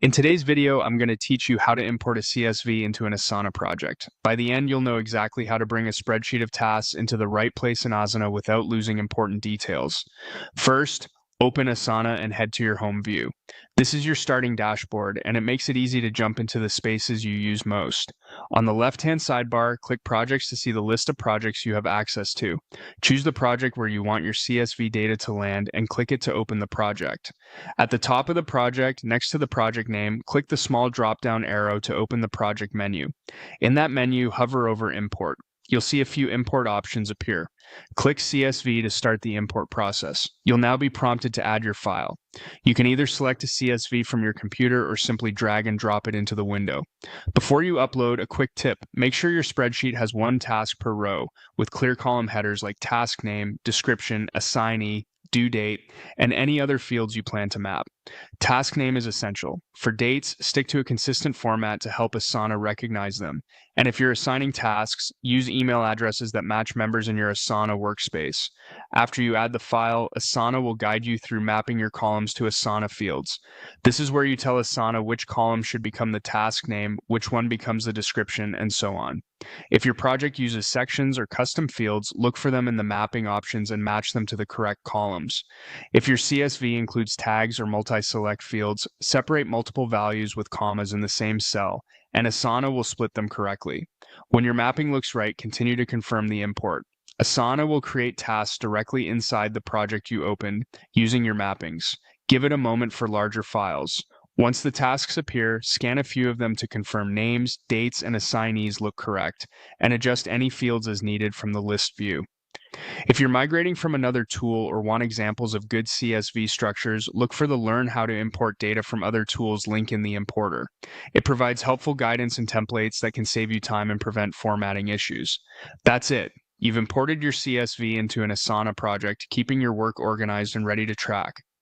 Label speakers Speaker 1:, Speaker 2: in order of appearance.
Speaker 1: In today's video, I'm going to teach you how to import a CSV into an Asana project. By the end, you'll know exactly how to bring a spreadsheet of tasks into the right place in Asana without losing important details. First, open Asana and head to your home view. This is your starting dashboard, and it makes it easy to jump into the spaces you use most. On the left-hand sidebar, click Projects to see the list of projects you have access to. Choose the project where you want your CSV data to land and click it to open the project. At the top of the project, next to the project name, click the small drop-down arrow to open the project menu. In that menu, hover over Import. You'll see a few import options appear. Click CSV to start the import process. You'll now be prompted to add your file. You can either select a CSV from your computer or simply drag and drop it into the window. Before you upload, a quick tip: make sure your spreadsheet has one task per row, with clear column headers like task name, description, assignee, due date, and any other fields you plan to map. Task name is essential. For dates, stick to a consistent format to help Asana recognize them. And if you're assigning tasks, use email addresses that match members in your Asana workspace. After you add the file, Asana will guide you through mapping your columns to Asana fields. This is where you tell Asana which column should become the task name, which one becomes the description, and so on. If your project uses sections or custom fields, look for them in the mapping options and match them to the correct columns. If your CSV includes tags or multi-select fields, separate multiple values with commas in the same cell, and Asana will split them correctly. When your mapping looks right, continue to confirm the import. Asana will create tasks directly inside the project you opened using your mappings. Give it a moment for larger files. Once the tasks appear, scan a few of them to confirm names, dates, and assignees look correct, and adjust any fields as needed from the list view. If you're migrating from another tool or want examples of good CSV structures, look for the Learn How to Import Data from Other Tools link in the importer. It provides helpful guidance and templates that can save you time and prevent formatting issues. That's it. You've imported your CSV into an Asana project, keeping your work organized and ready to track.